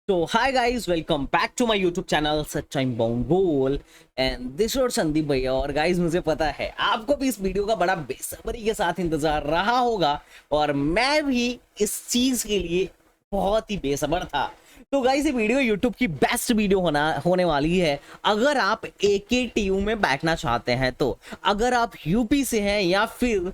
तो hi guys, welcome back to my YouTube channel सच्चाई bound goal and this और संदीप भैया। और गाइस, मुझे पता है आपको भी इस वीडियो का बड़ा बेसब्री के साथ इंतजार रहा होगा और मैं भी इस चीज के लिए बहुत ही बेसब्र था। तो गाइस, ये वीडियो यूट्यूब की बेस्ट वीडियो होने वाली है। अगर आप AKTU में बैठना चाहते हैं तो, अगर आप यूपी से हैं या फिर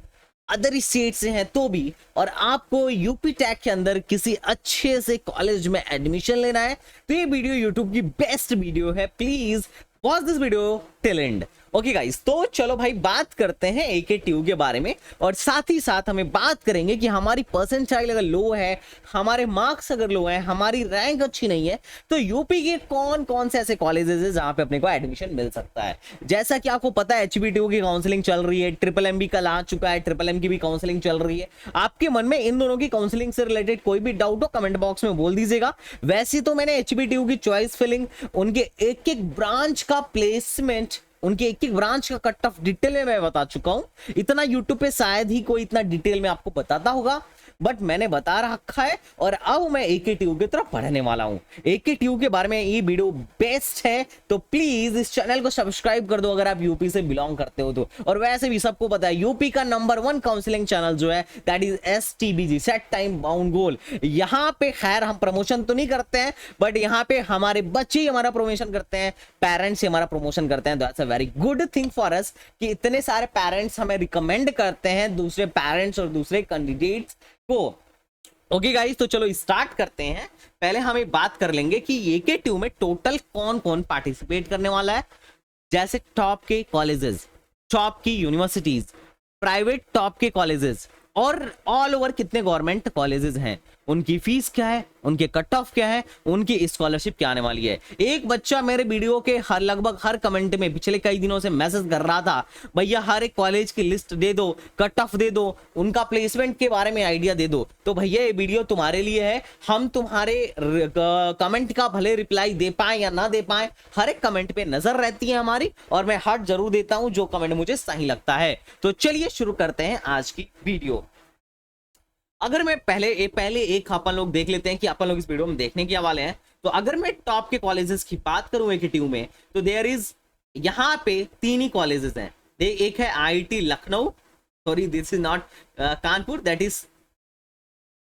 अदर स्टेट से हैं तो भी, और आपको यूपी टेक के अंदर किसी अच्छे से कॉलेज में एडमिशन लेना है तो ये वीडियो यूट्यूब की बेस्ट वीडियो है। Please watch this video till and. Okay guys, तो चलो भाई बात करते हैं AKTU के बारे में, और साथ ही साथ हमें बात करेंगे कि हमारी परसेंटाइल अगर लो है, हमारे मार्क्स अगर लो है, हमारी रैंक अच्छी नहीं है, तो यूपी के कौन कौन से ऐसे कॉलेजेस है जहां पे अपने को एडमिशन मिल सकता है। जैसा कि आपको पता है HBTU की काउंसलिंग चल रही है, ट्रिपल M भी कल आ चुका है, ट्रिपल M की भी काउंसलिंग चल रही है। आपके मन में इन दोनों की काउंसलिंग से रिलेटेड कोई भी डाउट हो कमेंट बॉक्स में बोल दीजिएगा। वैसे तो मैंने HBTU की चॉइस फिलिंग, उनके एक एक ब्रांच का प्लेसमेंट, उनके एक एक ब्रांच का कट ऑफ डिटेल में मैं बता चुका हूं। इतना यूट्यूब पे शायद ही कोई इतना डिटेल में आपको बताता होगा, बट मैंने बता रखा है। और अब मैं AKTU की तरफ पढ़ने वाला हूं। AKTU के बारे में ये वीडियो बेस्ट है, तो प्लीज इस चैनल को सब्सक्राइब कर दो अगर आप यूपी से बिलोंग करते हो तो। और वैसे भी सबको पता है यूपी का नंबर 1 काउंसलिंग चैनल जो है that is STBG, set time bound goal. यहाँ पे खैर हम प्रमोशन तो नहीं करते हैं, बट यहाँ पे हमारे बच्चे ही हमारा प्रमोशन करते हैं, पेरेंट्स ही हमारा प्रमोशन करते हैं। That's a very good thing for us कि इतने सारे पेरेंट्स हमें रिकमेंड करते हैं दूसरे पेरेंट्स और दूसरे कैंडिडेट्स को। ओके गाइस, तो चलो स्टार्ट करते हैं। पहले हम बात कर लेंगे कि AKTU में टोटल कौन कौन पार्टिसिपेट करने वाला है। जैसे टॉप के कॉलेजेस, टॉप की यूनिवर्सिटीज, प्राइवेट टॉप के कॉलेजेस और ऑल ओवर कितने गवर्नमेंट कॉलेजेस हैं, उनकी फीस क्या है, उनके कट ऑफ क्या है, उनकी स्कॉलरशिप क्या आने वाली है। एक बच्चा मेरे वीडियो के लगभग हर कमेंट में पिछले कई दिनों से मैसेज कर रहा था, भैया हर एक कॉलेज की लिस्ट दे दो, कट ऑफ दे दो, उनका प्लेसमेंट के बारे में आइडिया दे दो। तो भैया ये वीडियो तुम्हारे लिए है। हम तुम्हारे कमेंट का भले रिप्लाई दे पाए या ना दे पाए, हर एक कमेंट पे नजर रहती है हमारी, और मैं हट जरूर देता हूं जो कमेंट मुझे सही लगता है। तो चलिए शुरू करते हैं आज की वीडियो। अगर मैं पहले एक अपन लोग देख लेते हैं कि अपन लोग इस वीडियो में देखने के वाले हैं। तो अगर मैं टॉप के कॉलेजेस की बात करूं AKTU में, तो देयर इज यहाँ पे 3 ही कॉलेजेस हैं। एक है IIT Lucknow, sorry this is not Kanpur, that is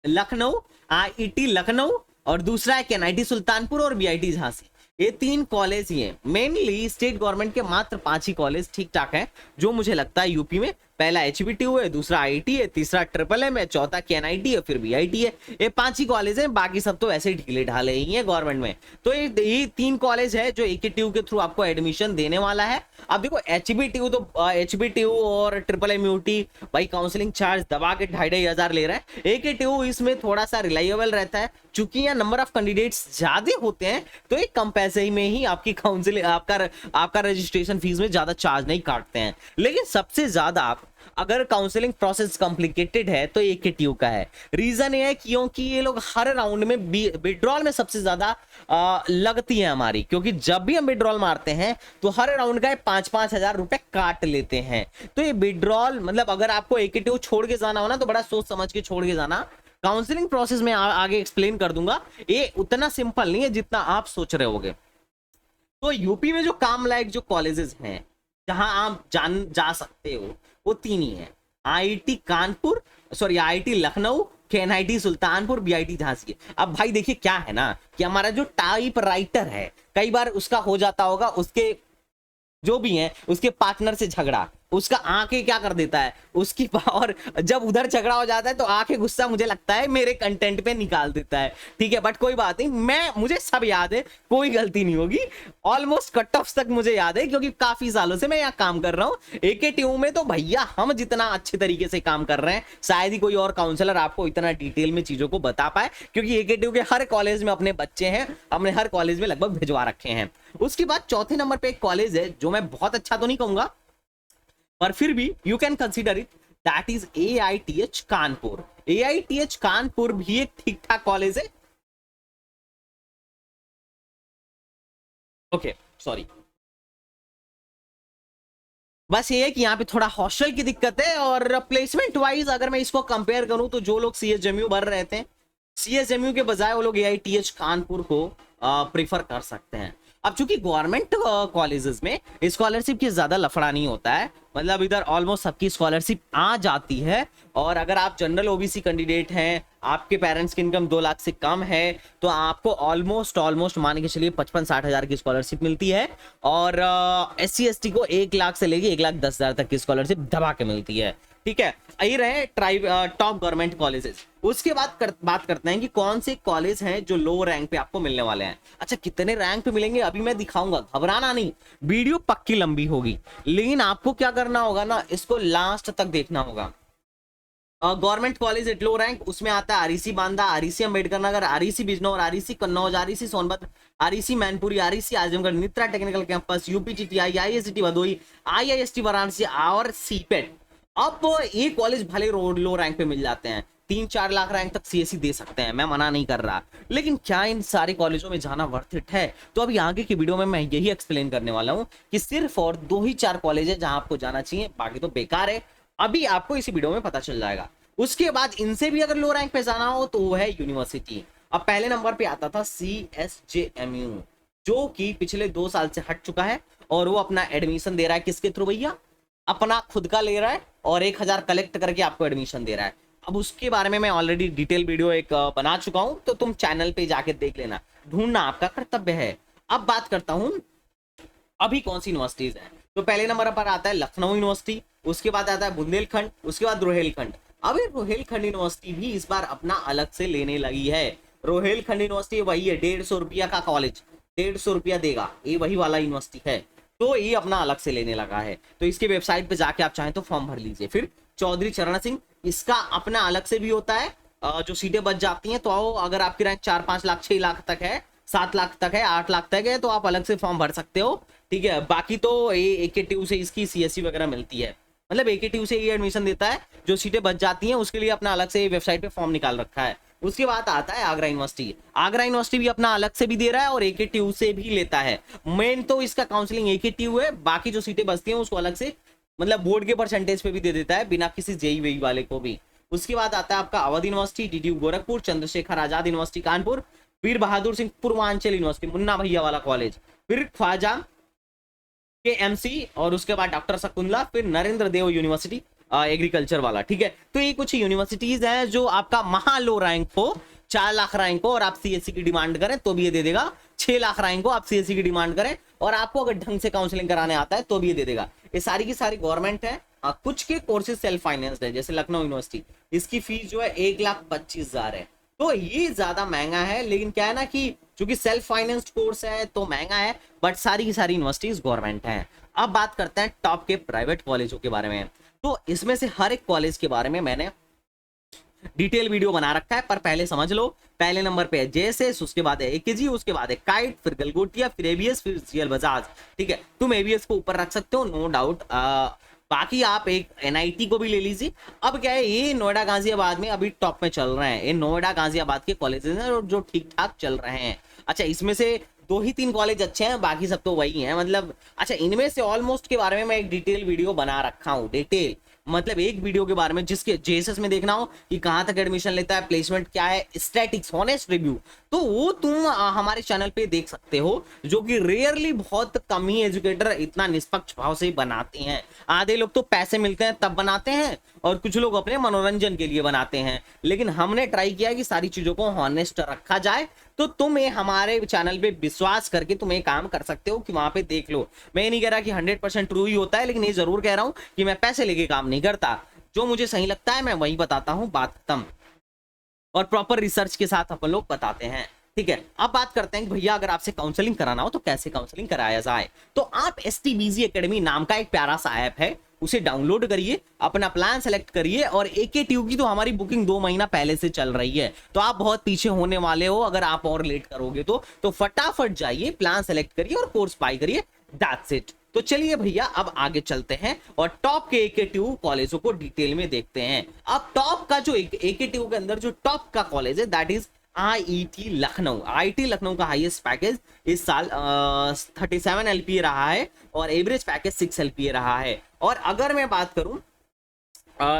Lucknow, IIT Lucknow, और दूसरा है NIT सुल्तानपुर और BIT झांसी। ये 3 कॉलेज ही हैं। मेनली स्टेट गवर्नमेंट के मात्र 5 ही कॉलेज ठीक ठाक हैं जो मुझे लगता है यूपी में। पहला HBTU है, दूसरा IIT है, तीसरा ट्रिपल M है, चौथा NIT है, फिर BIT है। ये 5 ही कॉलेज हैं, बाकी सब तो ऐसे ढीले ढाले ही हैं गवर्नमेंट में। तो ये 3 कॉलेज है जो AKTU के थ्रू आपको एडमिशन देने वाला है। अब देखो HBTU और ट्रिपल MUT भाई काउंसलिंग चार्ज दबा के 2,500 ले रहा है। AKTU इसमें थोड़ा सा रिलायबल रहता है, चूंकि यहाँ नंबर ऑफ कैंडिडेट्स ज्यादा होते हैं, तो एक कम पैसे में ही आपकी काउंसलिंग आपका रजिस्ट्रेशन फीस में ज्यादा चार्ज नहीं काटते हैं। लेकिन सबसे ज्यादा अगर काउंसलिंग प्रोसेस कॉम्प्लिकेटेड है तो AKTU का है। रीजन ये है क्योंकि ये लोग हर राउंड में विड्रॉल में सबसे ज्यादा लगती है हमारी, क्योंकि जब भी हम विड्रॉल मारते हैं तो हर राउंड का 5-5 हजार रुपए काट लेते हैं। तो ये विड्रॉल मतलब अगर आपको AKTU छोड़ के जाना हो ना, तो बड़ा सोच समझ के छोड़ के जाना। काउंसलिंग प्रोसेस में आगे एक्सप्लेन कर दूंगा, ये उतना सिंपल नहीं है जितना आप सोच रहे होगे। तो यूपी में जो काम लायक जो कॉलेजेस हैं जहां आप जा सकते हो वो 3 ही हैं। IIT Lucknow, NIT Sultanpur, BIT Jhansi. अब भाई देखिए क्या है ना कि हमारा जो टाइप राइटर है, कई बार उसका हो जाता होगा, उसके जो भी है उसके पार्टनर से झगड़ा, उसका आंखें क्या कर देता है उसकी, और जब उधर झगड़ा हो जाता है तो आंखें गुस्सा मुझे लगता है मेरे कंटेंट पे निकाल देता है। ठीक है, बट कोई बात नहीं, मुझे सब याद है, कोई गलती नहीं होगी। ऑलमोस्ट कट ऑफ तक मुझे याद है क्योंकि काफी सालों से मैं यहाँ काम कर रहा हूँ। AKTU में तो भैया हम जितना अच्छे तरीके से काम कर रहे हैं शायद ही कोई और काउंसलर आपको इतना डिटेल में चीजों को बता पाए, क्योंकि AKTU के हर कॉलेज में अपने बच्चे हैं, हमने हर कॉलेज में लगभग भिजवा रखे हैं। उसके बाद चौथे नंबर पे एक कॉलेज है जो मैं बहुत अच्छा तो नहीं कहूंगा, पर फिर भी you can consider it, that is AITH Kanpur. AITH Kanpur भी एक ठीक ठाक कॉलेज है। ओके सॉरी, बस ये है कि यहाँ पे थोड़ा हॉस्टल की दिक्कत है। और प्लेसमेंट वाइज अगर मैं इसको कंपेयर करूं तो जो लोग CSJMU भर रहे थे, CSMU के बजाय वो लोग AITH कानपुर को प्रेफर कर सकते हैं। अब चूंकि गवर्नमेंट कॉलेजेस में स्कॉलरशिप की ज्यादा लफड़ा नहीं होता है, मतलब इधर ऑलमोस्ट सबकी स्कॉलरशिप आ जाती है। और अगर आप जनरल OBC कैंडिडेट हैं, आपके पेरेंट्स की इनकम 2 लाख से कम है, तो आपको ऑलमोस्ट मान के चलिए 55-60 हजार की स्कॉलरशिप मिलती है। और SC ST को 1 लाख से लेके 1,10,000 तक की स्कॉलरशिप दबा के मिलती है। ठीक है, यही रहे टॉप गवर्नमेंट कॉलेजेस। उसके बाद बात करते हैं कि कौन से कॉलेज हैं जो लो रैंक पे आपको मिलने वाले हैं। अच्छा, कितने रैंक पे मिलेंगे अभी मैं दिखाऊंगा, घबराना नहीं, वीडियो पक्की लंबी होगी, लेकिन आपको क्या करना होगा ना, इसको लास्ट तक देखना होगा। Government college at low rank, उसमें आता है REC Banda, REC Ambedkar Nagar, REC Bijnor, REC Kannauj, REC Sonbhadra, REC Mainpuri, REC Azamgarh, NITRA technical campus, UPTTI, IIST Bhadohi, IIST Varanasi और CPET। अब ये कॉलेज भले लो रैंक पे मिल जाते हैं, 3-4 लाख रैंक तक CSE दे सकते हैं, मैं मना नहीं कर रहा, लेकिन क्या इन सारे कॉलेजों में जाना वर्थ इट है? तो अभी आगे की वीडियो में मैं यही एक्सप्लेन करने वाला हूं कि सिर्फ और 2 ही 4 कॉलेज है जहां आपको जाना चाहिए, बाकी तो बेकार है। अभी आपको इसी वीडियो में पता चल जाएगा। उसके बाद इनसे भी अगर लो रैंक पे जाना हो तो वो है यूनिवर्सिटी। अब पहले नंबर पे आता था CSJMU, जो कि पिछले 2 साल से हट चुका है, और वो अपना एडमिशन दे रहा है किसके थ्रू भैया? अपना खुद का ले रहा है, और 1,000 कलेक्ट करके आपको एडमिशन दे रहा है। अब उसके बारे में मैं ऑलरेडी डिटेल वीडियो एक बना चुका हूं, तो तुम चैनल पे जाके देख लेना, ढूंढना आपका कर्तव्य है। अब बात करता हूं अभी कौन सी यूनिवर्सिटीज है। तो पहले नंबर पर आता है लखनऊ यूनिवर्सिटी, उसके बाद आता है बुंदेलखंड, उसके बाद रोहेलखंड। अब रोहेलखंड यूनिवर्सिटी भी इस बार अपना अलग से लेने लगी है। रोहेलखंड यूनिवर्सिटी वही है, 150 रुपया का कॉलेज, 150 रुपया देगा, ये वही वाला यूनिवर्सिटी है, तो ये अपना अलग से लेने लगा है। तो इसके वेबसाइट पे जाके आप चाहें तो फॉर्म भर लीजिए। फिर चौधरी चरण सिंह, इसका अपना अलग से भी होता है, जो सीटें बच जाती हैं, तो अगर आपकी रैंक 4-5 लाख 6 लाख तक है, 7 लाख तक है, 8 लाख तक है, तो आप अलग से फॉर्म भर सकते हो। ठीक है, बाकी तो AKTU से इसकी CSE वगैरह मिलती है, मतलब AKTU से ये एडमिशन देता है, जो सीटें बच जाती हैं उसके लिए अपना अलग से वेबसाइट पे फॉर्म निकाल रखा है। उसके बाद आता है आगरा यूनिवर्सिटी। आगरा यूनिवर्सिटी भी अपना अलग से भी दे रहा है और AKTU से भी लेता है। मेन तो इसका काउंसलिंग AKTU है, बाकी जो सीटें बचती हैं उसको अलग से, मतलब बोर्ड के परसेंटेज पे भी दे देता है, बिना किसी JEE वेई वाले को भी। उसके बाद आता है आपका Awadh university, DTU Gorakhpur, Chandrashekhar Azad university Kanpur, वीर बहादुर सिंह पूर्वांचल यूनिवर्सिटी, मुन्ना भैया वाला कॉलेज, फिर ख्वाजा के MC, और उसके बाद डॉक्टर शकुंतला, फिर नरेंद्र देव यूनिवर्सिटी एग्रीकल्चर वाला। ठीक है, तो ये कुछ यूनिवर्सिटीज हैं जो आपका महा लो रैंक हो, 4 लाख रैंक हो और आप CSE की डिमांड करें तो भी ये दे देगा, 6 लाख रैंक हो आप CSE की डिमांड करें और आपको अगर ढंग से काउंसलिंग कराने आता है तो भी ये दे देगा। ये सारी की सारी गवर्नमेंट है। कुछ के कोर्सेज सेल्फ फाइनेंस्ड है, जैसे लखनऊ यूनिवर्सिटी, इसकी फीस जो है 1,25,000 है, तो ये ज्यादा महंगा है। लेकिन क्या है ना कि चूंकि सेल्फ फाइनेंस्ड कोर्स है तो महंगा है, बट सारी की सारी यूनिवर्सिटीज गवर्नमेंट हैं। अब बात करते हैं टॉप के प्राइवेट कॉलेजों के बारे में। तो इसमें से हर एक कॉलेज के बारे में मैंने डिटेल वीडियो बना रखा है, पर पहले समझ लो। पहले नंबर पे है JSS, उसके बाद है AKG, उसके बाद है काइट, फिर गलगोटिया, फिर ABS, फिर CL बजाज। ठीक है, तुम ABS को ऊपर रख सकते हो, नो डाउट। बाकी आप एक NIT को भी ले लीजिए। अब क्या है, ये नोएडा गाजियाबाद में अभी टॉप में चल रहे हैं, ये नोएडा गाजियाबाद के कॉलेजेस हैं जो ठीक ठाक चल रहे हैं। अच्छा, इसमें से 2 ही 3 कॉलेज अच्छे हैं, बाकी सब तो वही हैं, मतलब। अच्छा, इनमें से ऑलमोस्ट के बारे में मैं एक डिटेल वीडियो बना रखा हूँ, डिटेल मतलब एक वीडियो के बारे में, जिसके JSS में देखना हो कि कहां तक एडमिशन लेता है, प्लेसमेंट क्या है, स्टैटिक्स, हॉनेस्ट रिव्यू, तो वो तुम हमारे चैनल पे देख सकते हो, जो कि रेयरली बहुत कम ही एजुकेटर इतना निष्पक्ष भाव से बनाते हैं। आधे लोग तो पैसे मिलते हैं तब बनाते हैं, और कुछ लोग अपने मनोरंजन के लिए बनाते हैं। लेकिन हमने ट्राई किया कि सारी चीजों को हॉनेस्ट रखा जाए, तो तुम ये हमारे चैनल पे विश्वास करके तुम ये काम कर सकते हो कि वहां पे देख लो। मैं नहीं कह रहा कि 100% ट्रू ही होता है, लेकिन ये जरूर कह रहा हूं कि मैं पैसे लेके काम नहीं करता, जो मुझे सही लगता है मैं वही बताता हूं, बात खत्म। और प्रॉपर रिसर्च के साथ अपन लोग बताते हैं। ठीक है, अब बात करते हैं कि भैया अगर आपसे काउंसलिंग कराना हो तो कैसे काउंसलिंग कराया जाए। तो आप STBG एकेडमी नाम का एक प्यारा सा ऐप है, उसे डाउनलोड करिए, अपना प्लान सेलेक्ट करिए, और AKTU की तो हमारी बुकिंग 2 महीना पहले से चल रही है, तो आप बहुत पीछे होने वाले हो अगर आप और लेट करोगे तो फटाफट जाइए, प्लान सेलेक्ट करिए और कोर्स बाय करिए, दैट्स इट। तो चलिए भैया अब आगे चलते हैं और टॉप के AKTU कॉलेजों को डिटेल में देखते हैं। अब टॉप का जो AKTU के अंदर जो टॉप का कॉलेज है that is IIT Lucknow. IIT Lucknow का हाईएस्ट पैकेज इस साल 37 LPA रहा है और एवरेज पैकेज 6 LPA रहा है। और अगर मैं बात करूं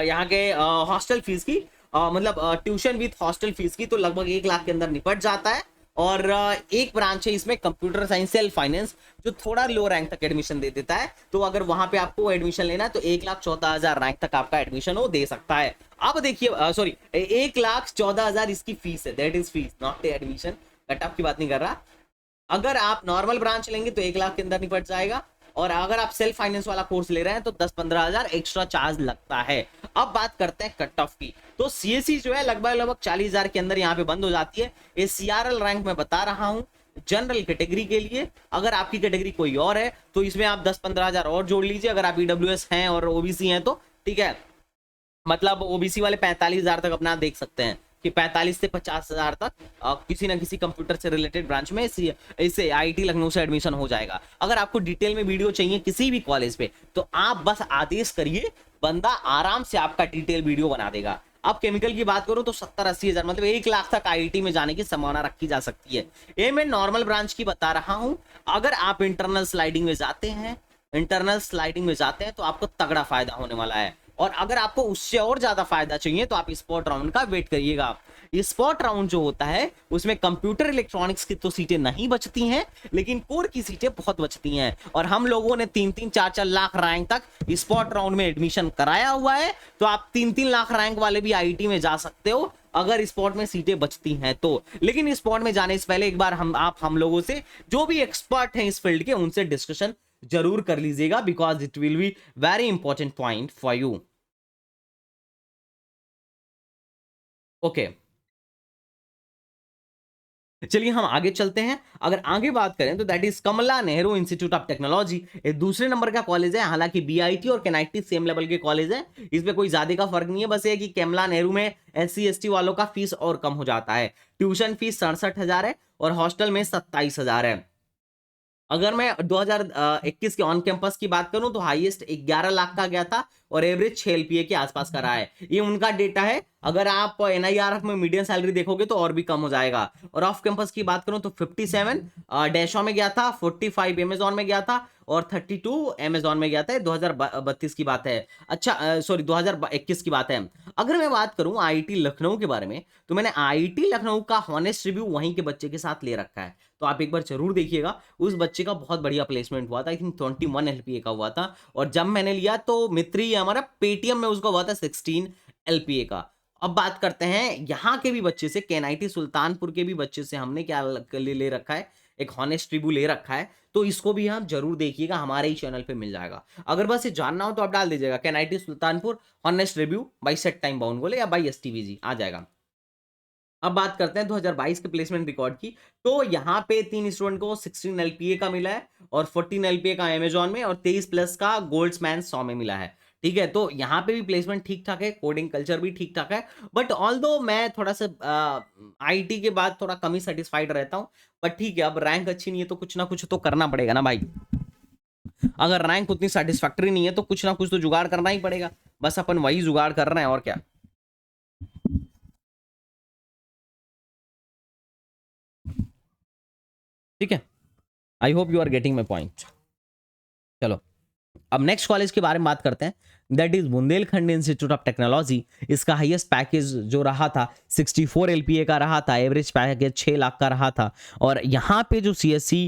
यहाँ के हॉस्टल फीस की, मतलब ट्यूशन विथ हॉस्टल फीस की, तो लगभग 1 लाख के अंदर निपट जाता है। और एक ब्रांच है इसमें कंप्यूटर साइंस सेल्फ फाइनेंस, जो थोड़ा लो रैंक तक एडमिशन दे देता है। तो अगर वहां पे आपको एडमिशन लेना है तो 1,14,000 रैंक तक आपका एडमिशन वो दे सकता है। अब देखिए सॉरी 1,14,000 इसकी फीस है, that is fees not admission, cut off की बात नहीं कर रहा। अगर आप नॉर्मल ब्रांच लेंगे तो 1 लाख के अंदर निपट जाएगा, और अगर आप सेल्फ फाइनेंस वाला कोर्स ले रहे हैं तो 10-15 हजार एक्स्ट्रा चार्ज लगता है। अब बात करते हैं कट ऑफ की, तो सीएससी जो है लगभग 40,000 के अंदर यहाँ पे बंद हो जाती है। ये सीआरएल रैंक मैं बता रहा हूँ जनरल कैटेगरी के लिए। अगर आपकी कैटेगरी कोई और है तो इसमें आप 10-15 हजार और जोड़ लीजिए, अगर आप ईडब्ल्यूएस हैं और ओबीसी हैं तो ठीक है। मतलब ओबीसी वाले 45,000 तक अपना देख सकते हैं कि 45 से 50,000 तक किसी ना किसी कंप्यूटर से रिलेटेड ब्रांच में इसे आईटी लखनऊ से एडमिशन हो जाएगा। अगर आपको डिटेल में वीडियो चाहिए किसी भी कॉलेज पे तो आप बस आदेश करिए, बंदा आराम से आपका डिटेल वीडियो बना देगा। अब केमिकल की बात करूं तो 70-80 हजार मतलब 1 लाख तक आईआईटी में जाने की संभावना रखी जा सकती है। ये मैं नॉर्मल ब्रांच की बता रहा हूं। अगर आप इंटरनल स्लाइडिंग में जाते हैं तो आपको तगड़ा फायदा होने वाला है। और अगर आपको उससे और ज्यादा फायदा चाहिए तो आप स्पॉट राउंड का वेट करिएगा। स्पॉट राउंड जो होता है उसमें कंप्यूटर इलेक्ट्रॉनिक्स की तो सीटें नहीं बचती हैं, लेकिन कोर की सीटें बहुत बचती हैं। और हम लोगों ने 3-3, 4-4 लाख रैंक तक स्पॉट राउंड में एडमिशन कराया हुआ है, तो आप 3-3 लाख रैंक वाले भी आईटी में जा सकते हो अगर स्पॉट में सीटें बचती हैं तो। लेकिन स्पॉट में जाने से पहले एक बार हम लोगों से जो भी एक्सपर्ट हैं इस फील्ड के उनसे डिस्कशन जरूर कर लीजिएगा, because it will be very important point for you. Okay, चलिए हम आगे चलते हैं। अगर आगे बात करें तो that is Kamla Nehru Institute of Technology. ये दूसरे नंबर का कॉलेज है, हालांकि बीआईटी और केनाईटी सेम लेवल के कॉलेज है, इसमें कोई ज्यादा का फर्क नहीं है। बस ये कि कमला नेहरू में SC ST वालों का फीस और कम हो जाता है। ट्यूशन फीस 67,000 है और हॉस्टल में 27,000 है। अगर मैं 2021 के ऑन कैंपस की बात करूं तो हाईएस्ट 11 लाख का गया था और एवरेज 6 LPA के आसपास का रहा है। ये उनका डेटा है। अगर आप NIRF में मीडियम सैलरी देखोगे तो और भी कम हो जाएगा। और ऑफ कैंपस की बात करूं तो 57 डैशो में गया था, 45 अमेजॉन में गया था और 32 अमेजॉन में गया था। 2032 की बात है, अच्छा सॉरी 2021 की बात है। अगर मैं बात करूं आईआईटी लखनऊ के बारे में तो मैंने आईआईटी लखनऊ का हॉनेस्ट रिव्यू वहीं के बच्चे के साथ ले रखा है, तो आप एक बार जरूर देखिएगा। उस बच्चे का बहुत बढ़िया प्लेसमेंट हुआ था, आई थिंक 21 LPA का हुआ था। और जब मैंने लिया तो मित्री हमारा पेटीएम में उसका हुआ था 16 LPA का। अब बात करते हैं यहाँ के भी बच्चे से, केनाईटी सुल्तानपुर के भी बच्चे से हमने क्या ले रखा है, एक हॉनेस्ट रिव्यू ले रखा है। तो इसको भी आप जरूर देखिएगा, हमारे ही चैनल पे मिल जाएगा। अगर बस ये जानना हो तो आप डाल दीजिएगा KNIT Sultanpur honest review by set time bound बोले या बाई STVG आ जाएगा। अब बात करते हैं 2022 के प्लेसमेंट रिकॉर्ड की। तो यहाँ पे 3 स्टूडेंट को 16 LPA का मिला है और 14 LPA का अमेजॉन में और 23 प्लस का गोल्ड्समैन 100 में मिला है। ठीक है, तो यहाँ पे भी प्लेसमेंट ठीक ठाक है, कोडिंग कल्चर भी ठीक ठाक है। बट ऑल्दो मैं थोड़ा सा आईटी के बाद थोड़ा कम ही सेटिस्फाइड रहता हूँ। बट ठीक है, अब रैंक अच्छी नहीं है तो कुछ ना कुछ तो करना पड़ेगा ना भाई। अगर रैंक उतनी सेटिस्फैक्टरी नहीं है तो कुछ ना कुछ तो जुगाड़ करना ही पड़ेगा। बस अपन वही जुगाड़ कर रहे हैं और क्या। ठीक है, I hope you are getting my point. चलो अब नेक्स्ट कॉलेज के बारे में बात करते हैं, that is Bundelkhand institute of technology. इसका हाईएस्ट पैकेज जो रहा था 64 LPA का रहा था, एवरेज पैकेज 6 लाख का रहा था। और यहाँ पे जो CSC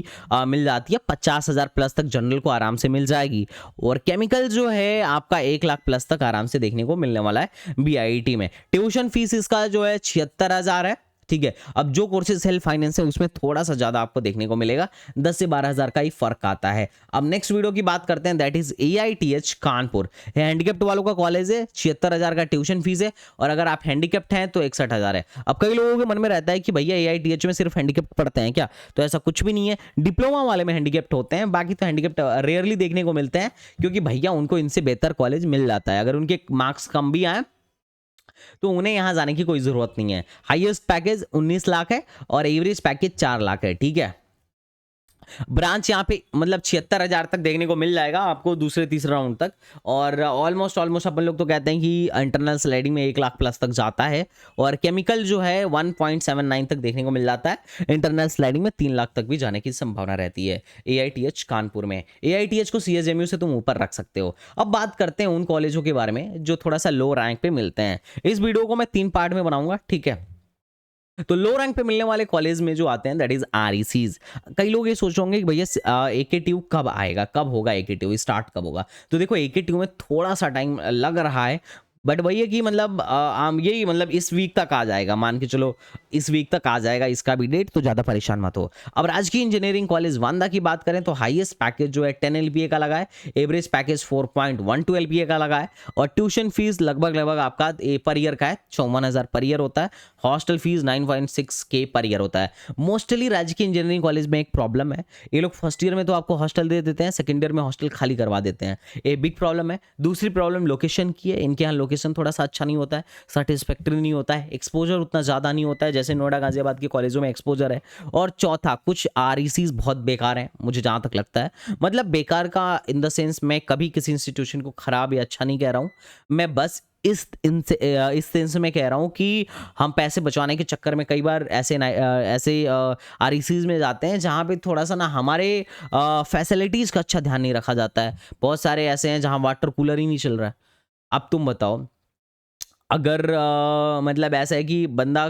मिल जाती है 50,000 प्लस तक जनरल को आराम से मिल जाएगी। और केमिकल जो है आपका 1 लाख प्लस तक आराम से देखने को मिलने वाला है BIT में। ट्यूशन फीस इसका जो है 76,000 है। ठीक है, अब जो कोर्सेज सेल्फ फाइनेंस है उसमें थोड़ा सा ज्यादा आपको देखने को मिलेगा, 10 से 12,000 का ही फर्क आता है। अब नेक्स्ट वीडियो की बात करते हैं, that is AITH Kanpur. Handicapped वालों का कॉलेज है, 76,000 का ट्यूशन फीस है और अगर आप हैंडीकेप्ट हैं तो 61,000 है। अब कई लोगों के मन में रहता है कि भैया AITH में सिर्फ हैंडीकेप्ट पढ़ते हैं क्या, तो ऐसा कुछ भी नहीं है। डिप्लोमा वाले में हैंडीकेप्ट होते हैं, बाकी तो हैंडीकेप्ट रेयरली देखने को मिलते हैं, क्योंकि भैया उनको इनसे बेहतर कॉलेज मिल जाता है। अगर उनके मार्क्स कम भी आए तो उन्हें यहां जाने की कोई जरूरत नहीं है। हाईएस्ट पैकेज 19 लाख है और एवरेज पैकेज 4 लाख है। ठीक है, ब्रांच यहाँ पे मतलब 76,000 तक देखने को मिल जाएगा आपको दूसरे तीसरे राउंड तक। और ऑलमोस्ट ऑलमोस्ट अपन लोग तो कहते हैं कि इंटरनल स्लाइडिंग में 1 लाख प्लस तक जाता है, और केमिकल जो है 1.79 तक देखने को मिल जाता है। इंटरनल स्लाइडिंग में 3 लाख तक भी जाने की संभावना रहती है AITH कानपुर में। AITH को CSMU से तुम ऊपर रख सकते हो। अब बात करते हैं उन कॉलेजों के बारे में जो थोड़ा सा लो रैंक पे मिलते हैं। इस वीडियो को मैं 3 पार्ट में बनाऊंगा, ठीक है। तो लो रैंक पे मिलने वाले कॉलेज में जो आते हैं दैट इज RECs। कई लोग ये सोच रहे होंगे कि भैया AKTU कब आएगा, कब होगा AKTU, स्टार्ट कब होगा। तो देखो AKTU में थोड़ा सा टाइम लग रहा है, बट वही है कि मतलब यही मतलब इस वीक तक आ जाएगा, मान के चलो इस वीक तक आ जाएगा इसका भी डेट, तो ज़्यादा परेशान मत हो। अब राजकीय इंजीनियरिंग कॉलेज वांदा की बात करें तो हाईएस्ट पैकेज जो है 10 LPA का लगा है, एवरेज पैकेज 4.12 LPA का लगा है, और ट्यूशन फीस लगभग आपका पर ईयर का है 54,000 पर ईयर होता है। Hostel fees 9.6K per year होता है। मोस्टली राजकीय इंजीनियरिंग कॉलेज में एक प्रॉब्लम है, ये लोग फर्स्ट ईयर में तो आपको हॉस्टल दे देते हैं, सेकेंड ईयर में हॉस्टल खाली करवा देते हैं, ये बिग प्रॉब्लम है। दूसरी प्रॉब्लम लोकेशन की है, इनके यहाँ लोकेशन थोड़ा सा अच्छा नहीं होता है, सेटिस्फैक्टरी नहीं होता है, एक्सपोजर उतना ज़्यादा नहीं होता है जैसे नोएडा गाजियाबाद के कॉलेजों में एक्सपोजर है। और चौथा, कुछ RECs बहुत बेकार हैं मुझे जहाँ तक लगता है, मतलब बेकार का इन द सेंस मैं कभी किसी इंस्टीट्यूशन को ख़राब या अच्छा नहीं कह रहा हूँ, मैं बस इस सेंस में कह रहा हूँ कि हम पैसे बचाने के चक्कर में कई बार ऐसे RECs में जाते हैं जहाँ पे थोड़ा सा ना हमारे फैसिलिटीज़ का अच्छा ध्यान नहीं रखा जाता है। बहुत सारे ऐसे हैं जहाँ वाटर कूलर ही नहीं चल रहा है। अब तुम बताओ, अगर मतलब ऐसा है कि बंदा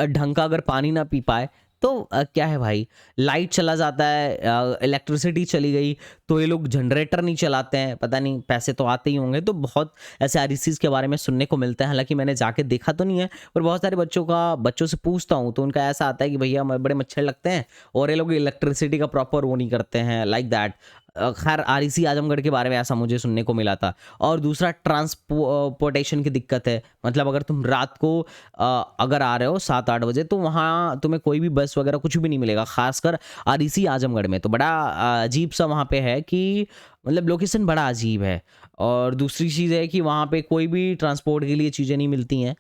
ढंग का अगर पानी ना पी पाए तो क्या है भाई, लाइट चला जाता है, इलेक्ट्रिसिटी चली गई तो ये लोग जनरेटर नहीं चलाते हैं, पता नहीं पैसे तो आते ही होंगे। तो बहुत ऐसे RECs के बारे में सुनने को मिलता है, हालांकि मैंने जाके देखा तो नहीं है, पर बहुत सारे बच्चों से पूछता हूँ तो उनका ऐसा आता है कि भैया बड़े मच्छर लगते हैं और ये लोग इलेक्ट्रिसिटी का प्रॉपर वो नहीं करते हैं, लाइक दैट। खैर REC आजमगढ़ के बारे में ऐसा मुझे सुनने को मिला था। और दूसरा ट्रांसपोर्टेशन की दिक्कत है, मतलब अगर तुम रात को अगर आ रहे हो 7-8 बजे तो वहाँ तुम्हें कोई भी बस वगैरह कुछ भी नहीं मिलेगा, खासकर REC आजमगढ़ में तो बड़ा अजीब सा वहाँ पे है कि मतलब लोकेशन बड़ा अजीब है। और दूसरी चीज़ है कि वहाँ पे कोई भी ट्रांसपोर्ट के लिए चीज़ें नहीं मिलती हैं,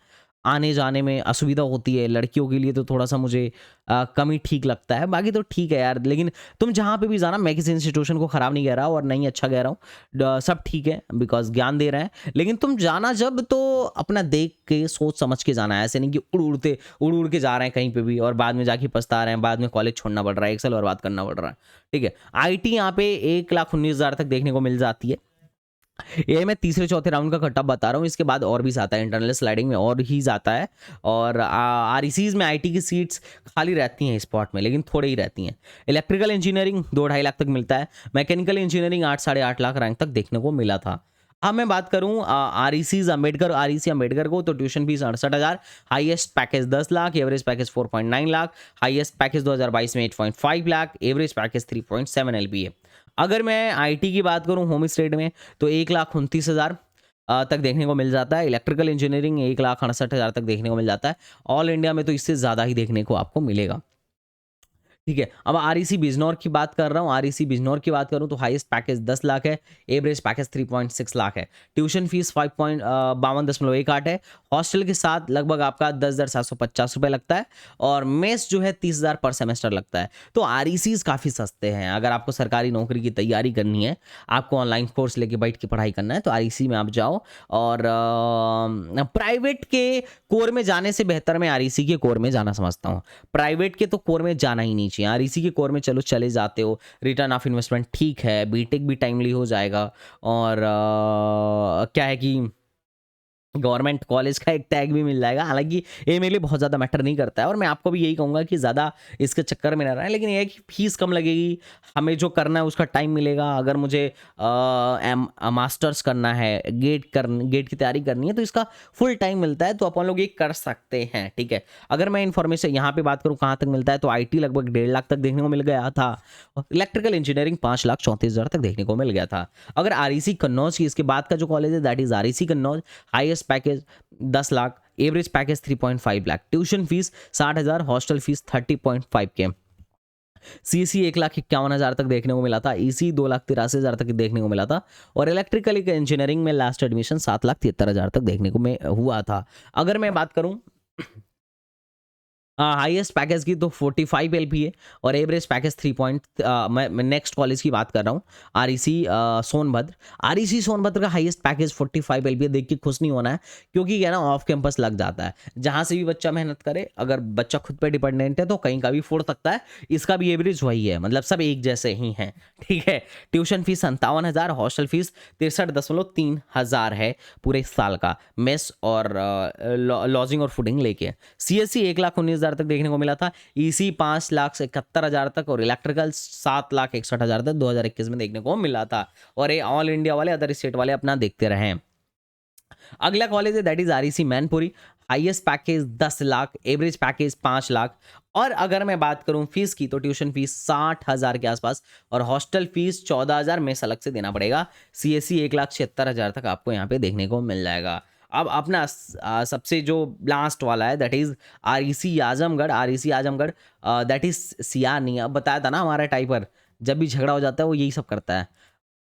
आने जाने में असुविधा होती है। लड़कियों के लिए तो थोड़ा सा मुझे कम ही ठीक लगता है, बाकी तो ठीक है यार। लेकिन तुम जहाँ पे भी जाना, मैं किसी इंस्टीट्यूशन को ख़राब नहीं कह रहा और नहीं अच्छा कह रहा हूँ, सब ठीक है बिकॉज ज्ञान दे रहे हैं। लेकिन तुम जाना जब तो अपना देख के सोच समझ के जाना है, ऐसे नहीं कि उड़ उड़ के जा रहे हैं कहीं पे भी और बाद में जाके पछता रहे हैं, बाद में कॉलेज छोड़ना पड़ रहा है, 1 साल बर्बाद करना पड़ रहा है, ठीक है। IT यहाँ पे 1,19,000 तक देखने को मिल जाती है। ये मैं तीसरे चौथे राउंड का कटअप बता रहा हूँ, इसके बाद और भी जाता है, इंटरनल स्लाइडिंग में और ही जाता है। और RECs में IT की सीट्स खाली रहती हैं स्पॉट में, लेकिन थोड़े ही रहती हैं। इलेक्ट्रिकल इंजीनियरिंग 2-2.5 लाख तक मिलता है। मैकेनिकल इंजीनियरिंग 8-8.5 लाख रैंक तक देखने को मिला था। अब मैं बात करूं REC अम्बेडकर को, तो tuition fees 68,000, highest package 10 lakh, average package 4.9 lakh, highest package 2022 में 8.5 लाख, एवरेज पैकेज 3.7 LPA। अगर मैं IT की बात करूं होम स्टेट में तो 1,29,000 तक देखने को मिल जाता है। इलेक्ट्रिकल इंजीनियरिंग 1,68,000 तक देखने को मिल जाता है। ऑल इंडिया में तो इससे ज़्यादा ही देखने को आपको मिलेगा, ठीक है। अब REC बिजनौर की बात कर रहा हूँ, REC बिजनौर की बात करूँ तो हाईएस्ट पैकेज 10 लाख है, एवरेज पैकेज 3.6 लाख है, ट्यूशन फीस 52.18 है, हॉस्टल के साथ लगभग आपका 10,750 रुपये लगता है, और मेस जो है 30,000 पर सेमेस्टर लगता है। तो RECs काफ़ी सस्ते हैं। अगर आपको सरकारी नौकरी की तैयारी करनी है, आपको ऑनलाइन कोर्स लेके बैठ के पढ़ाई करना है, तो REC में आप जाओ। और प्राइवेट के कोर में जाने से बेहतर मैं REC के कोर में जाना समझता हूँ। प्राइवेट के तो कोर में जाना ही नहीं चाहिए, REC के कोर में चलो चले जाते हो, रिटर्न ऑफ इन्वेस्टमेंट ठीक है, बीटेक भी टाइमली हो जाएगा, और क्या है कि गवर्नमेंट कॉलेज का एक टैग भी मिल जाएगा। हालांकि ये मेरे लिए बहुत ज़्यादा मैटर नहीं करता है, और मैं आपको भी यही कहूँगा कि ज़्यादा इसके चक्कर में ना रहें। लेकिन ये है कि फीस कम लगेगी, हमें जो करना है उसका टाइम मिलेगा। अगर मुझे मास्टर्स करना है, गेट की तैयारी करनी है, तो इसका फुल टाइम मिलता है, तो अपन लोग ये कर सकते हैं, ठीक है। अगर मैं इन्फॉर्मेशन यहाँ पे बात करूँ कहाँ तक मिलता है, तो IT लगभग 1.5 लाख तक देखने को मिल गया था, इलेक्ट्रिकल इंजीनियरिंग 5,34,000 तक देखने को मिल गया था। अगर REC कन्नौज की इसके बाद का जो कॉलेज है that is REC Kannauj, highest package 10 lakh, average package 3.5 lakh, tuition fees 60,000, hostel fees 30.5K, CSE 1,51,000 तक देखने को मिला था, EC 2,83,000 तक देखने को मिला था, और इलेक्ट्रिकल इंजीनियरिंग में लास्ट एडमिशन 7,73,000 तक देखने को हुआ था। अगर मैं बात करूं हाईएस्ट पैकेज की तो 45 एलपी है और एवरेज पैकेज 3 पॉइंट। मैं नेक्स्ट कॉलेज की बात कर रहा हूँ, आरईसी सोनभद्र। आरईसी सोनभद्र का हाईएस्ट पैकेज 45 एलपी है। देख के खुश नहीं होना है, क्योंकि क्या ना ऑफ कैंपस लग जाता है। जहाँ से भी बच्चा मेहनत करे, अगर बच्चा खुद पे डिपेंडेंट है तो कहीं का भी फोड़ सकता है। इसका भी एवरेज वही है, मतलब सब एक जैसे ही हैं, ठीक है। ट्यूशन फीस 57,000, हॉस्टल फीस 63.3 हजार है पूरे साल का, मेस और लॉजिंग और फूडिंग लेके। सीएससी 1,19,000 तक देखने को मिला था, ईसी 5,71,000 तक और इलेक्ट्रिकल 7,61,000 तक 2021 में देखने को मिला था। और ये ऑल इंडिया वाले, अदर स्टेट वाले अपना देखते रहे। अगला कॉलेज है that is REC Mainpuri. Highest package 10 lakh, average package 5 lakh. और अगर मैं बात करूं फीस की तो ट्यूशन फीस 60,000 के आसपास और हॉस्टल फीस 14,000 में अलग से देना पड़ेगा। सीएससी 1,76,000 तक आपको यहाँ पे देखने को मिल जाएगा। अब अपना सबसे जो लास्ट वाला है that is REC Azamgarh. REC Azamgarh that is CR नहीं, अब बताया था ना हमारा टाइपर जब भी झगड़ा हो जाता है वो यही सब करता है।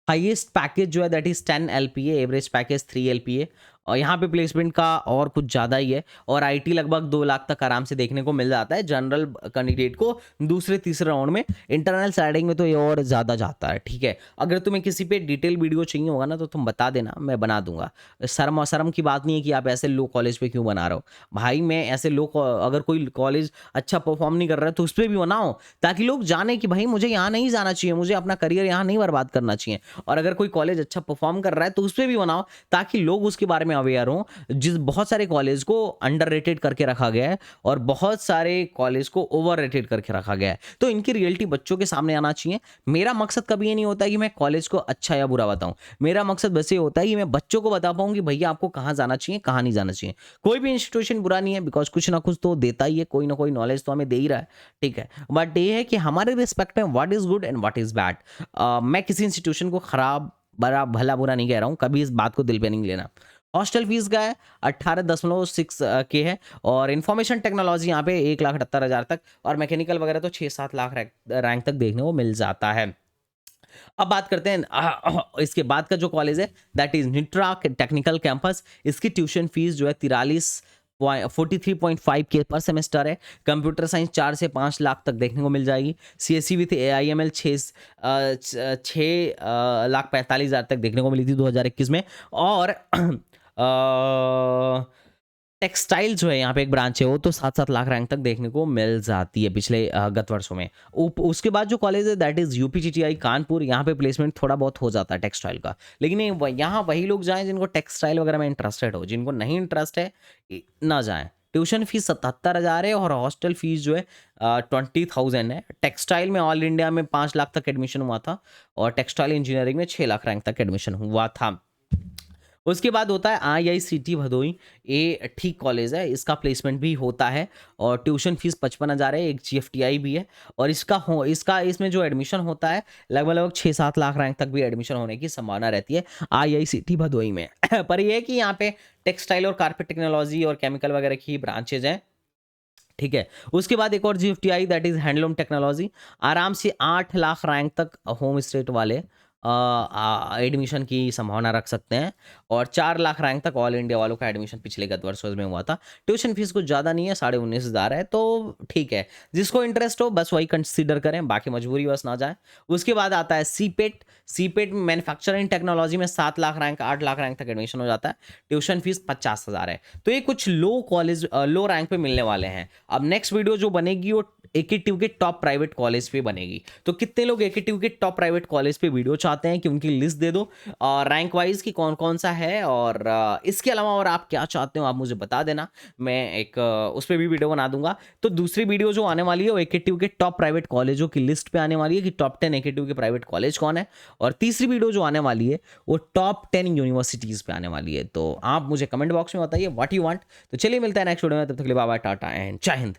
हाईएस्ट पैकेज जो है that is 10 LPA, average package 3 LPA और यहाँ पे प्लेसमेंट का और कुछ ज़्यादा ही है। और आईटी लगभग 2 लाख तक आराम से देखने को मिल जाता है जनरल कैंडिडेट को दूसरे तीसरे राउंड में। इंटरनल स्लाइडिंग में तो ये और ज़्यादा जाता है, ठीक है। अगर तुम्हें किसी पे डिटेल वीडियो चाहिए होगा ना तो तुम बता देना, मैं बना दूंगा। शर्म की बात नहीं है कि आप ऐसे लो कॉलेज पे क्यों बना रहे हो भाई। मैं ऐसे लो, अगर कोई कॉलेज अच्छा परफॉर्म नहीं कर रहा है तो उस पर भी बनाओ, ताकि लोग जाने कि भाई मुझे यहाँ नहीं जाना चाहिए, मुझे अपना करियर यहाँ नहीं बर्बाद करना चाहिए। और अगर कोई कॉलेज अच्छा परफॉर्म कर रहा है तो उस पर भी बनाओ, ताकि लोग उसके बारे में अवेयर हो। जिस बहुत सारे कॉलेज को अंडररेटेड करके रखा गया है और बहुत सारे कॉलेज को ओवररेटेड करके रखा गया है, तो इनकी रियलिटी बच्चों के सामने आना चाहिए। मेरा मकसद कभी ये नहीं होता कि मैं कॉलेज को अच्छा या बुरा बताऊं, मेरा मकसद बस ये होता है कि मैं बच्चों को बता पाऊं कि भैया आपको कहाँ जाना चाहिए, कहाँ नहीं जाना चाहिए। कोई भी इंस्टीट्यूशन बुरा नहीं है, बिकॉज कुछ ना कुछ तो देता ही है, कोई ना कोई नॉलेज तो हमें दे ही रहा है, ठीक है। बट ये है कि हमारे रिस्पेक्ट में what is good and what is bad. मैं किसी इंस्टीट्यूशन को खराब बड़ा भला बुरा नहीं कह रहा हूँ, कभी इस बात को दिल पे नहीं लेना। हॉस्टल फीस का है 18.6 के है और इन्फॉर्मेशन टेक्नोलॉजी यहाँ पे 1,78,000 तक और मैकेनिकल वगैरह तो 6-7 लाख रैंक तक देखने को मिल जाता है। अब बात करते हैं इसके बाद का जो कॉलेज है दैट इज निट्रा टेक्निकल कैंपस। इसकी ट्यूशन फीस जो है 43.5 के पर सेमेस्टर है। कंप्यूटर साइंस 4 से 5 लाख तक देखने को मिल जाएगी। सीएससी विथ AIML 6,45,000 तक देखने को मिली थी 2021 में। और टेक्सटाइल जो है यहाँ पे एक ब्रांच है वो तो 7-7 लाख रैंक तक देखने को मिल जाती है पिछले गत वर्षों में। उसके बाद जो कॉलेज है दैट इज UPGTI कानपुर। यहाँ पे प्लेसमेंट थोड़ा बहुत हो जाता है टेक्सटाइल का, लेकिन यहाँ वही लोग जाएं जिनको टेक्सटाइल वगैरह में इंटरेस्टेड हो। जिनको नहीं इंटरेस्ट है ना जाएं। ट्यूशन फीस 77,000 है और हॉस्टल फीस जो है 20,000 है। टेक्सटाइल में ऑल इंडिया में 5 लाख तक एडमिशन हुआ था और टेक्सटाइल इंजीनियरिंग में 6 लाख रैंक तक एडमिशन हुआ था। उसके बाद होता है IICT भदोई। ये ठीक कॉलेज है, इसका प्लेसमेंट भी होता है और ट्यूशन फीस 55,000 है। एक GFTI भी है और इसका इसमें जो एडमिशन होता है लगभग 6-7 लाख रैंक तक भी एडमिशन होने की संभावना रहती है IICT भदोई में। पर यह है कि यहाँ पे टेक्सटाइल और कारपेट टेक्नोलॉजी और केमिकल वगैरह की ब्रांचेज हैं, ठीक है। उसके बाद एक और GFTI that is handloom technology. आराम से 8 लाख रैंक तक होम स्टेट वाले एडमिशन की संभावना रख सकते हैं और 4 लाख रैंक तक ऑल इंडिया वालों का एडमिशन पिछले गत वर्षों में हुआ था। ट्यूशन फीस कुछ ज़्यादा नहीं है, 19,500 है, तो ठीक है। जिसको इंटरेस्ट हो बस वही कंसीडर करें, बाकी मजबूरी बस ना जाए। उसके बाद आता है सीपेट मैन्युफैक्चरिंग टेक्नोलॉजी में 7 लाख रैंक 8 लाख रैंक तक एडमिशन हो जाता है। ट्यूशन फीस 50,000 है। तो ये कुछ लो रैंक पे मिलने वाले हैं। अब नेक्स्ट वीडियो जो बनेगी वो AKTU के टॉप प्राइवेट कॉलेज पे बनेगी। तो कितने लोग AKTU के टॉप प्राइवेट कॉलेज पे वीडियो चाहते हैं कि उनकी लिस्ट दे दो और रैंक वाइज की कौन कौन सा है, और इसके अलावा और आप क्या चाहते हो आप मुझे बता देना, मैं एक उस पर भी वीडियो बना दूंगा। तो दूसरी वीडियो जो आने वाली है वो AKTU के टॉप प्राइवेट कॉलेजों की लिस्ट पे आने वाली है कि टॉप 10 AKTU के प्राइवेट कॉलेज कौन है, और तीसरी वीडियो जो आने वाली है वो टॉप 10 यूनिवर्सिटीज़ पे आने वाली है। तो आप मुझे कमेंट बॉक्स में बताइए व्हाट यू वांट। तो चलिए मिलता है नेक्स्ट वीडियो में, तब तक के लिए बाय बाय, टाटा एंड जय हिंद।